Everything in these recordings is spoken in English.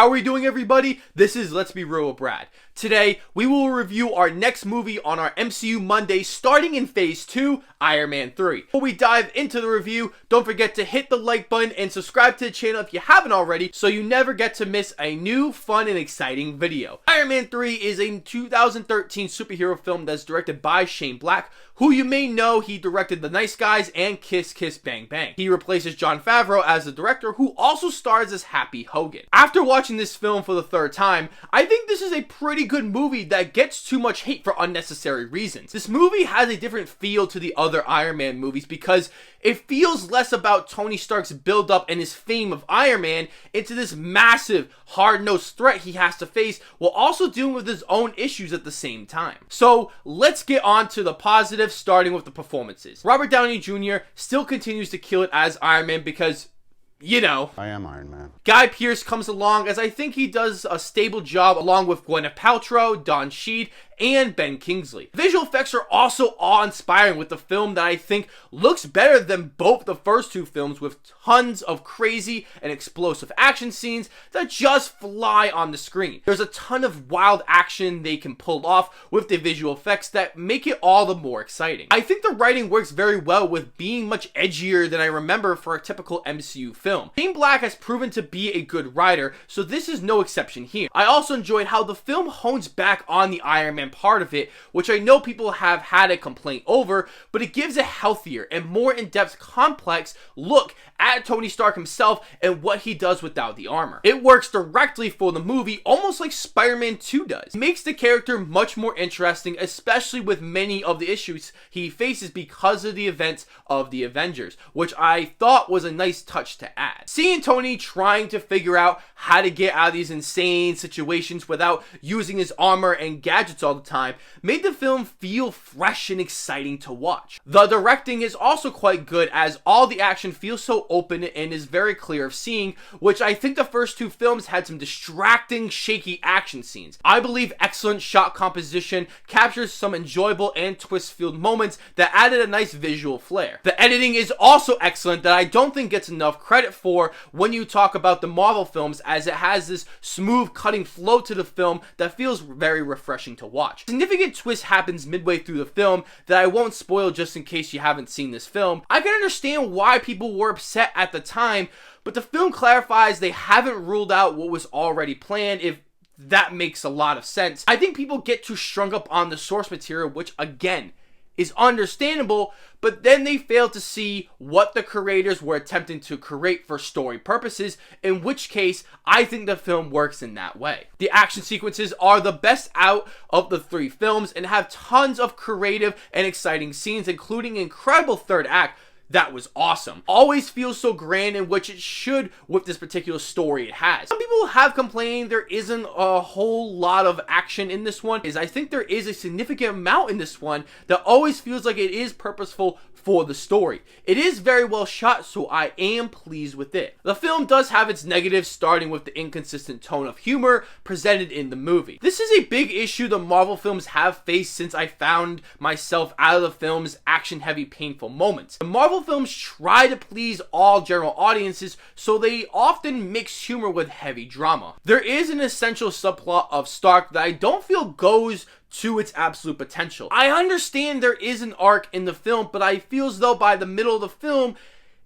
How are we doing, everybody? This is Let's Be Real with Brad. Today, we will review our next movie on our MCU Monday, starting in Phase 2, Iron Man 3. Before we dive into the review, don't forget to hit the like button and subscribe to the channel if you haven't already, so you never get to miss a new, fun, and exciting video. Iron Man 3 is a 2013 superhero film that's directed by Shane Black, who you may know he directed The Nice Guys and Kiss Kiss Bang Bang. He replaces Jon Favreau as the director, who also stars as Happy Hogan. After watching this film for the third time, I think this is a pretty good movie that gets too much hate for unnecessary reasons. This movie has a different feel to the other Iron Man movies because it feels less about Tony Stark's build-up and his fame of Iron Man into this massive, hard-nosed threat he has to face while also dealing with his own issues at the same time. So let's get on to the positives, starting with the performances. Robert Downey Jr. still continues to kill it as Iron Man because, you know, I am Iron Man. Guy Pearce comes along as I think he does a stable job along with Gwyneth Paltrow, Don Cheadle, and Ben Kingsley. Visual effects are also awe-inspiring with the film that I think looks better than both the first two films, with tons of crazy and explosive action scenes that just fly on the screen. There's a ton of wild action they can pull off with the visual effects that make it all the more exciting. I think the writing works very well with being much edgier than I remember for a typical MCU film. Shane Black has proven to be a good writer, so this is no exception here. I also enjoyed how the film hones back on the Iron Man part of it, which I know people have had a complaint over, but it gives a healthier and more in-depth, complex look at Tony Stark himself and what he does without the armor. It works directly for the movie, almost like Spider-Man 2 does. It makes the character much more interesting, especially with many of the issues he faces because of the events of the Avengers, which I thought was a nice touch to add. Seeing Tony trying to figure out how to get out of these insane situations without using his armor and gadgets all the time made the film feel fresh and exciting to watch. The directing is also quite good as all the action feels so open and is very clear of seeing, which I think the first two films had some distracting, shaky action scenes. I believe excellent shot composition captures some enjoyable and twist-filled moments that added a nice visual flair. The editing is also excellent that I don't think gets enough credit for when you talk about the Marvel films, as it has this smooth cutting flow to the film that feels very refreshing to watch. Significant twist happens midway through the film that I won't spoil just in case you haven't seen this film. I can understand why people were upset at the time, but the film clarifies they haven't ruled out what was already planned, if that makes a lot of sense. I think people get too strung up on the source material, which again is understandable, but then they fail to see what the creators were attempting to create for story purposes, in which case I think the film works in that way. The action sequences are the best out of the three films and have tons of creative and exciting scenes, including an incredible third act that was awesome. Always feels so grand, in which it should with this particular story it has. Some people have complained there isn't a whole lot of action in this one, I think there is a significant amount in this one that always feels like it is purposeful for the story. It is very well shot, so I am pleased with it. The film does have its negatives, starting with the inconsistent tone of humor presented in the movie. This is a big issue the Marvel films have faced since I found myself out of the film's action-heavy, painful moments. The Marvel films try to please all general audiences, so they often mix humor with heavy drama. There is an essential subplot of Stark that I don't feel goes to its absolute potential. I understand there is an arc in the film, but I feel as though by the middle of the film,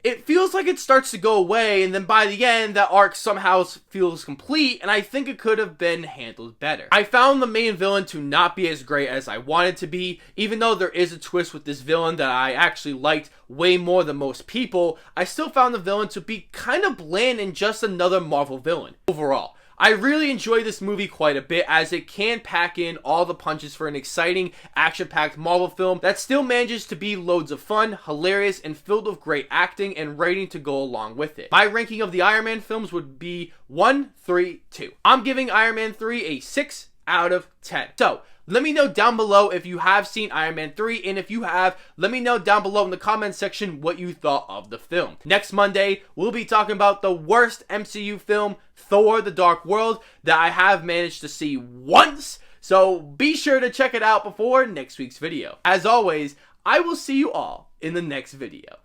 it feels like it starts to go away, and then by the end, that arc somehow feels complete, and I think it could have been handled better. I found the main villain to not be as great as I wanted to be. Even though there is a twist with this villain that I actually liked way more than most people, I still found the villain to be kind of bland and just another Marvel villain. Overall, I really enjoy this movie quite a bit, as it can pack in all the punches for an exciting, action-packed Marvel film that still manages to be loads of fun, hilarious, and filled with great acting and writing to go along with it. My ranking of the Iron Man films would be 1, 3, 2. I'm giving Iron Man 3 a 6 out of 10. So, let me know down below if you have seen Iron Man 3, and if you have, let me know down below in the comments section what you thought of the film. Next Monday, we'll be talking about the worst MCU film, Thor: The Dark World, that I have managed to see once, so be sure to check it out before next week's video. As always, I will see you all in the next video.